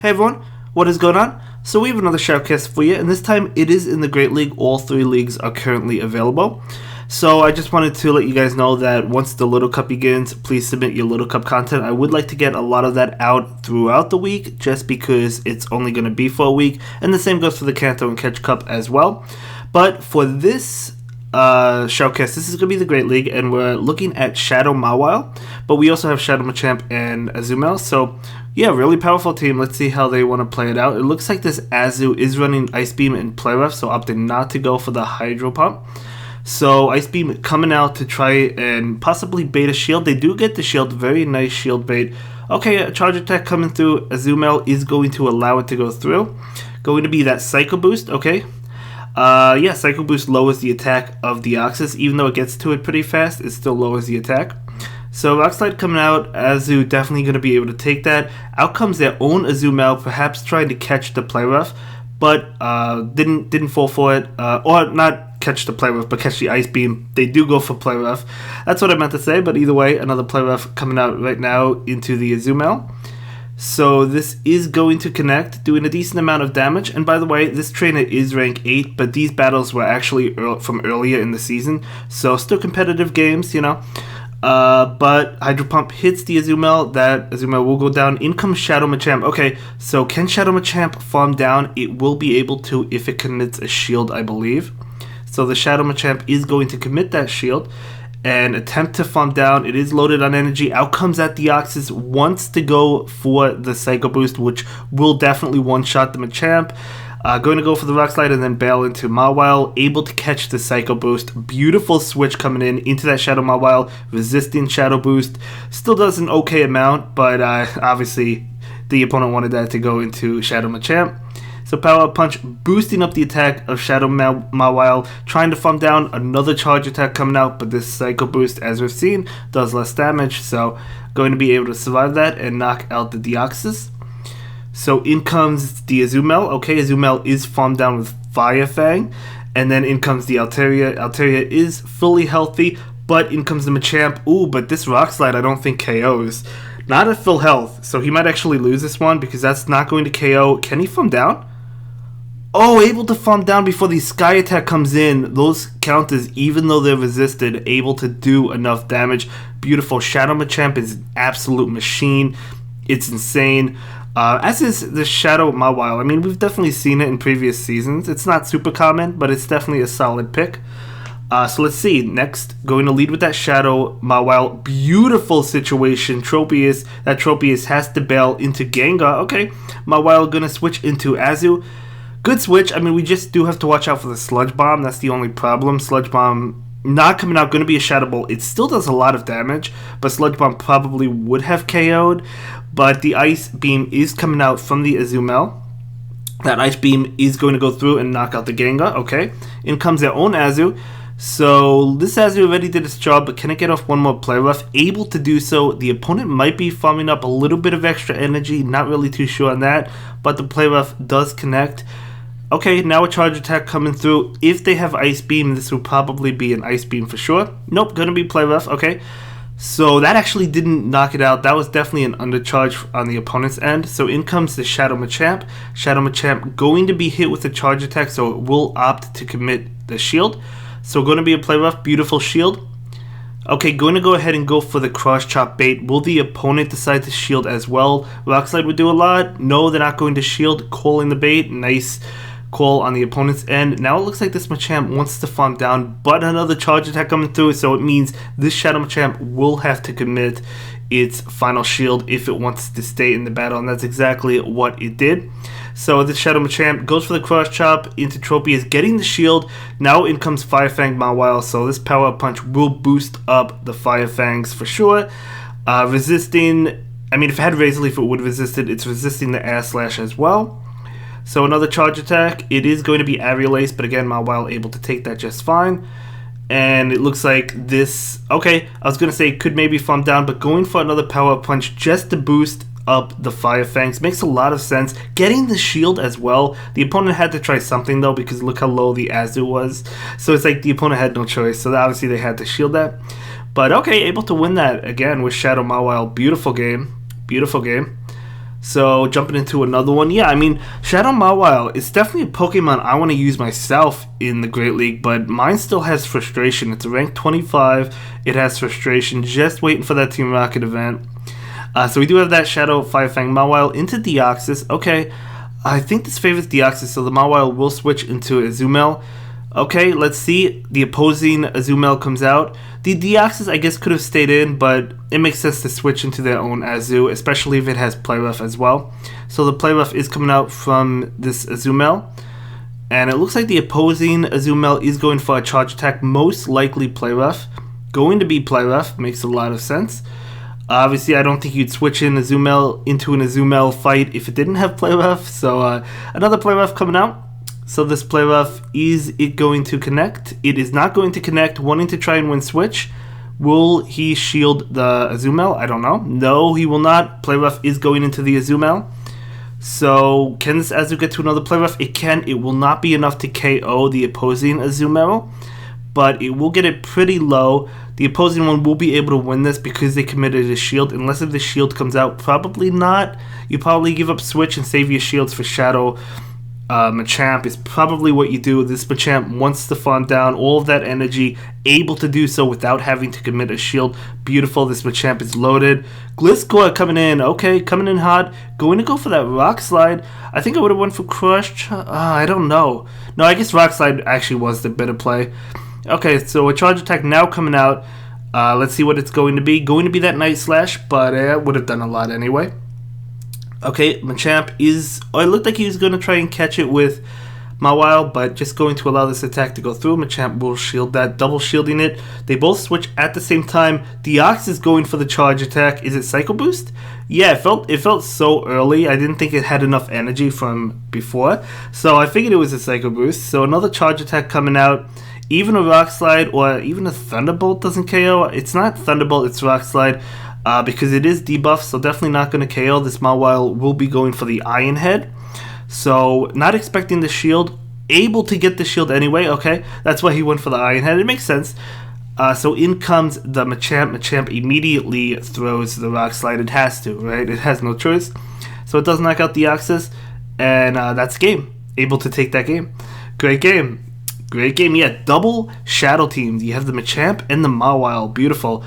Hey everyone, what is going on? So we have another shoutcast for you, and this time it is in the Great League. All three leagues are currently available. So I just wanted to let you guys know that once the Little Cup begins, please submit your Little Cup content. I would like to get a lot of that out throughout the week, just because it's only going to be for a week, and the same goes for the Kanto and Catch Cup as well. But for this shoutcast, this is going to be the Great League, and we're looking at Shadow Mawile, but we also have Shadow Machamp and Azumel. So yeah, really powerful team. Let's see how they want to play it out. It looks like this Azu is running Ice Beam and Play Rough, so opted not to go for the Hydro Pump. So Ice Beam coming out to try and possibly bait a shield. They do get the shield, very nice shield bait. Okay, a charge attack coming through. Azumel is going to allow it to go through. Going to be that Psycho Boost, okay. Yeah, Psycho Boost lowers the attack of Deoxys. Even though it gets to it pretty fast, it still lowers the attack. So Rock Slide coming out, Azu definitely going to be able to take that. Out comes their own Azumel, perhaps trying to catch the Play Rough, but didn't fall for it. Or not catch the Play Rough, but catch the Ice Beam. They do go for Play Rough. That's what I meant to say, but either way, another Play Rough coming out right now into the Azumel. So this is going to connect, doing a decent amount of damage. And by the way, this trainer is rank 8, but these battles were actually from earlier in the season. So still competitive games, you know. But Hydro Pump hits the Azumel. That Azumel will go down. In comes Shadow Machamp. Okay, so can Shadow Machamp farm down? It will be able to if it commits a shield, I believe. So the Shadow Machamp is going to commit that shield and attempt to farm down. It is loaded on energy. Out comes that Deoxys, wants to go for the Psycho Boost, which will definitely one-shot the Machamp. Going to go for the Rock Slide and then bail into Mawile, able to catch the Psycho Boost. Beautiful switch coming in into that Shadow Mawile, resisting Shadow Boost. Still does an okay amount, but obviously the opponent wanted that to go into Shadow Machamp. So Power Up Punch boosting up the attack of Shadow Mawile, trying to farm down. Another charge attack coming out, but this Psycho Boost, as we've seen, does less damage, so going to be able to survive that and knock out the Deoxys. So in comes the Azumel. Okay, Azumel is farmed down with Fire Fang. And then in comes the Altaria. Altaria is fully healthy, but in comes the Machamp. Ooh, but this Rock Slide I don't think KOs. Not at full health, so he might actually lose this one because that's not going to KO. Can he farm down? Oh, able to farm down before the Sky Attack comes in. Those count as, even though they're resisted, able to do enough damage. Beautiful. Shadow Machamp is an absolute machine. It's insane. As is the Shadow Mawile. I mean, we've definitely seen it in previous seasons. It's not super common, but it's definitely a solid pick. So let's see. Next, going to lead with that Shadow Mawile. Beautiful situation. Tropius. That Tropius has to bail into Gengar. Okay, Mawile going to switch into Azu. Good switch. I mean, we just do have to watch out for the Sludge Bomb. That's the only problem. Sludge Bomb not coming out, going to be a Shadow Ball. It still does a lot of damage, but Sludge Bomb probably would have KO'd. But the Ice Beam is coming out from the Azumel. That Ice Beam is going to go through and knock out the Gengar. Okay. In comes their own Azu. So this Azu already did its job, but can it get off one more Play Rough? Able to do so. The opponent might be farming up a little bit of extra energy. Not really too sure on that, but the Play Rough does connect. Okay, now a charge attack coming through. If they have Ice Beam, this will probably be an Ice Beam for sure. Nope, gonna be Play Rough. Okay. So that actually didn't knock it out. That was definitely an undercharge on the opponent's end. So in comes the Shadow Machamp. Shadow Machamp going to be hit with a charge attack, so it will opt to commit the shield. So going to be a Play Rough. Beautiful shield. Okay, going to go ahead and go for the Cross Chop bait. Will the opponent decide to shield as well? Rock Slide would do a lot. No, they're not going to shield. Calling the bait. Nice call on the opponent's end. Now it looks like this Machamp wants to farm down, but another charge attack coming through, so it means this Shadow Machamp will have to commit its final shield if it wants to stay in the battle, and that's exactly what it did. So this Shadow Machamp goes for the Cross Chop into Tropius, getting the shield. Now in comes Fire Fang Mawile, so this Power Up Punch will boost up the Fire Fangs for sure. Resisting, I mean, if it had Razor Leaf it would have resisted. It's resisting the Air Slash as well. So another charge attack. It is going to be Aerial Ace, but again, Mawile able to take that just fine. And it looks like this... Okay, I was going to say it could maybe farm down, but going for another Power Punch just to boost up the Fire Fangs makes a lot of sense. Getting the shield as well. The opponent had to try something, though, because look how low the Azu was. So it's like the opponent had no choice. So obviously they had to shield that. But okay, able to win that again with Shadow Mawile. Beautiful game. Beautiful game. So jumping into another one, yeah, I mean Shadow Mawile is definitely a Pokemon I want to use myself in the Great League, but mine still has Frustration. It's a rank 25. It has Frustration, just waiting for that Team Rocket event. So we do have that Shadow Firefang Mawile into Deoxys. Okay, I think this favors Deoxys, so the Mawile will switch into Azumel. Okay, let's see. The opposing Azumel comes out. The Deoxys, I guess, could have stayed in, but it makes sense to switch into their own Azu, especially if it has Play Rough as well. So the Play Rough is coming out from this Azumel. And it looks like the opposing Azumel is going for a Charge Attack, most likely Play Rough. Going to be Play Rough, makes a lot of sense. Obviously, I don't think you'd switch in Azumel into an Azumel fight if it didn't have Play Rough. So another Play Rough coming out. So this Play Rough, is it going to connect? It is not going to connect, wanting to try and win switch. Will he shield the Azumel? I don't know. No, he will not. Play Rough is going into the Azumel. So can this Azu get to another Play Rough? It can. It will not be enough to KO the opposing Azumel, but it will get it pretty low. The opposing one will be able to win this because they committed a shield, unless if the shield comes out. Probably not. You probably give up switch and save your shields for Shadow Machamp is probably what you do. This Machamp wants to farm down all of that energy, able to do so without having to commit a shield. Beautiful. This Machamp is loaded. Gliscor coming in. Okay, coming in hot. Going to go for that Rock Slide. I think I would have went for Crush. I don't know. No, I guess Rock Slide actually was the better play. Okay, so a Charge Attack now coming out. Let's see what it's going to be. Going to be that Night Slash, but it would have done a lot anyway. Okay, Machamp is... Oh, it looked like he was going to try and catch it with Mawile, but just going to allow this attack to go through. Machamp will shield that, double shielding it. They both switch at the same time. Deoxys is going for the charge attack. Is it Psycho Boost? Yeah, it felt so early. I didn't think it had enough energy from before, so I figured it was a Psycho Boost. So another charge attack coming out. Even a Rock Slide or even a Thunderbolt doesn't KO. It's not Thunderbolt, it's Rock Slide. Because it is debuffed, so definitely not going to KO. This Mawile will be going for the Iron Head. So, not expecting the shield. Able to get the shield anyway, okay. That's why he went for the Iron Head. It makes sense. So, in comes the Machamp. Machamp immediately throws the Rock Slide. It has to, right? It has no choice. So, it does knock out the Deoxys. And that's game. Able to take that game. Great game. Great game. Yeah, double Shadow Team. You have the Machamp and the Mawile. Beautiful.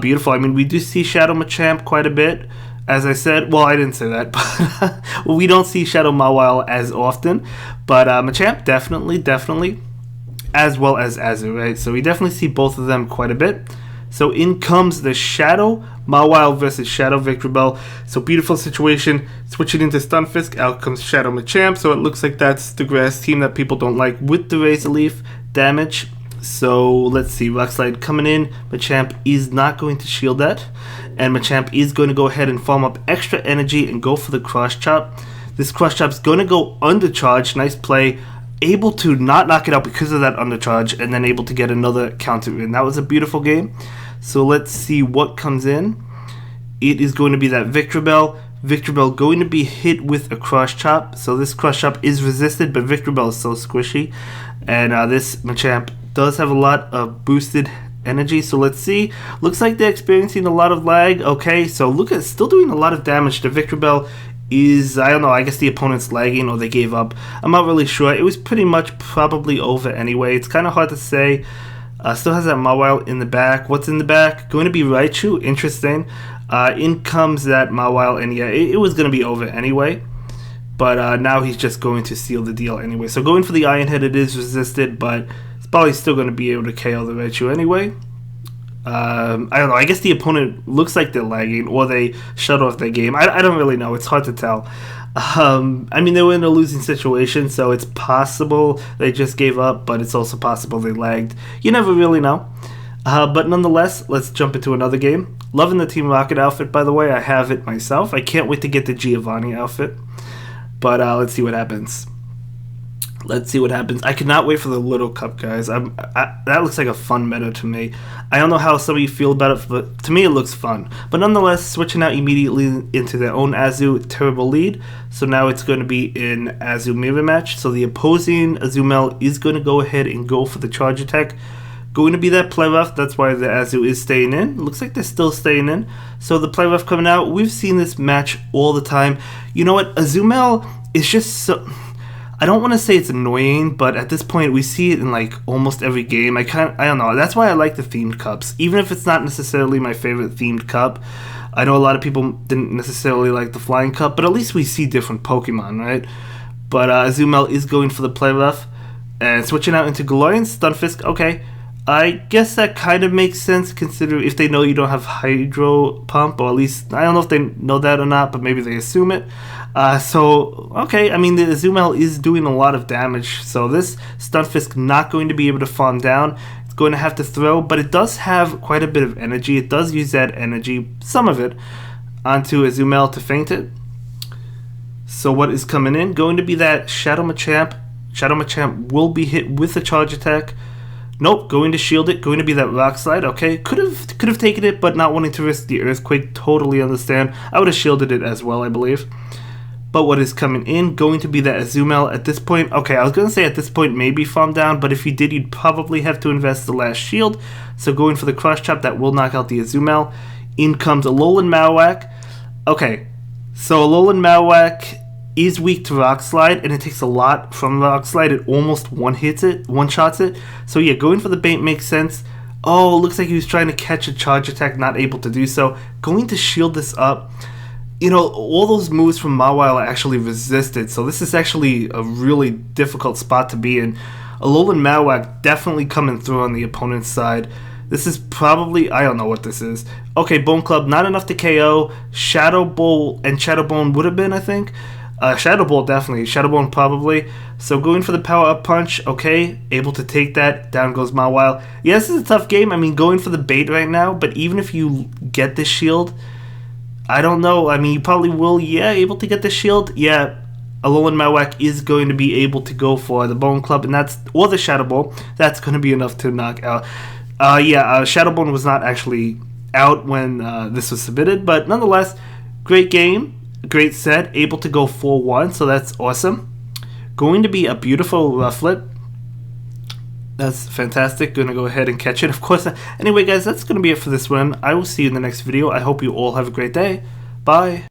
Beautiful. I mean, we do see Shadow Machamp quite a bit, as I said. Well, I didn't say that, but well, we don't see Shadow Mawile as often. But Machamp, definitely, as well as Azu, right? So we definitely see both of them quite a bit. So in comes the Shadow Mawile versus Shadow Victreebel. So beautiful situation. Switching into Stunfisk, out comes Shadow Machamp. So it looks like that's the grass team that people don't like with the Razor Leaf damage. So let's see, Rock Slide coming in. Machamp is not going to shield that, and Machamp is going to go ahead and farm up extra energy and go for the Cross Chop. This Cross Chop's going to go undercharge. Nice play. Able to not knock it out because of that undercharge, and then able to get another counter in. That was a beautiful game. So let's see what comes in. It is going to be that Victreebel. Victreebel going to be hit with a Cross Chop. So this Cross Chop is resisted, but Victreebel is so squishy. And this Machamp does have a lot of boosted energy. So let's see. Looks like they're experiencing a lot of lag. Okay, so look at still doing a lot of damage. The Victreebel is, I don't know, I guess the opponent's lagging or they gave up. I'm not really sure. It was pretty much probably over anyway. It's kind of hard to say. Still has that Mawile in the back. What's in the back? Going to be Raichu. Interesting. In comes that Mawile, and yeah, it was going to be over anyway. But now he's just going to seal the deal anyway. So going for the Iron Head, it is resisted, but it's probably still going to be able to KO the Raichu anyway. I don't know. I guess the opponent looks like they're lagging, or they shut off their game. I don't really know. It's hard to tell. I mean, they were in a losing situation, so it's possible they just gave up, but it's also possible they lagged. You never really know. But nonetheless, let's jump into another game. Loving the Team Rocket outfit, by the way. I have it myself. I can't wait to get the Giovanni outfit. But let's see what happens. Let's see what happens. I cannot wait for the Little Cup, guys. That looks like a fun meta to me. I don't know how some of you feel about it, but to me it looks fun. But nonetheless, switching out immediately into their own Azu, terrible lead. So now it's going to be in Azu mirror match. So the opposing Azumel is going to go ahead and go for the charge attack. Going to be that play rough. That's why the Azu is staying in. Looks like they're still staying in. So the play rough coming out. We've seen this match all the time. You know what? Azumel is just so... I don't want to say it's annoying, but at this point we see it in like almost every game. I don't know. That's why I like the themed cups, even if it's not necessarily my favorite themed cup. I know a lot of people didn't necessarily like the flying cup, but at least we see different Pokemon, right? But Azumel is going for the play rough and switching out into Galarian Stunfisk. Okay, I guess that kind of makes sense considering if they know you don't have Hydro Pump, or at least I don't know if they know that or not, but maybe they assume it. So, okay, I mean, the Azumel is doing a lot of damage, so this Stunfisk not going to be able to farm down. It's going to have to throw, but it does have quite a bit of energy. It does use that energy, some of it, onto Azumel to feint it. So what is coming in? Going to be that Shadow Machamp. Shadow Machamp will be hit with a charge attack. Nope, going to shield it. Going to be that Rock Slide. Okay, could have taken it, but not wanting to risk the Earthquake. Totally understand. I would have shielded it as well, I believe. But what is coming in, going to be that Azumel at this point. Okay, I was going to say at this point maybe farm down, but if you did, you'd probably have to invest the last shield. So going for the Cross Chop, that will knock out the Azumel. In comes Alolan Marowak. Okay, so Alolan Marowak is weak to Rock Slide, and it takes a lot from Rock Slide. It almost one-shots it. So yeah, going for the bait makes sense. Oh, looks like he was trying to catch a charge attack, not able to do so. Going to shield this up. You know, all those moves from Mawile are actually resisted, so this is actually a really difficult spot to be in. Alolan Marowak definitely coming through on the opponent's side. This is probably, I don't know what this is. Okay, Bone Club, not enough to KO. Shadow Ball and Shadow Bone would have been, I think. Shadow Ball definitely, Shadow Bone probably. So going for the Power Up Punch, okay, able to take that. Down goes Mawile. Yeah, this is a tough game. I mean, going for the bait right now, but even if you get this shield, I don't know. I mean, you probably will, yeah, able to get the shield. Yeah, Alolan Marowak is going to be able to go for the Bone Club, and or the Shadow Ball. That's going to be enough to knock out. Shadow Bone was not actually out when this was submitted, but nonetheless, great game, great set, able to go 4-1, so that's awesome. Going to be a beautiful Rufflet. That's fantastic. Gonna go ahead and catch it, of course. Anyway, guys, that's gonna be it for this one. I will see you in the next video. I hope you all have a great day. Bye.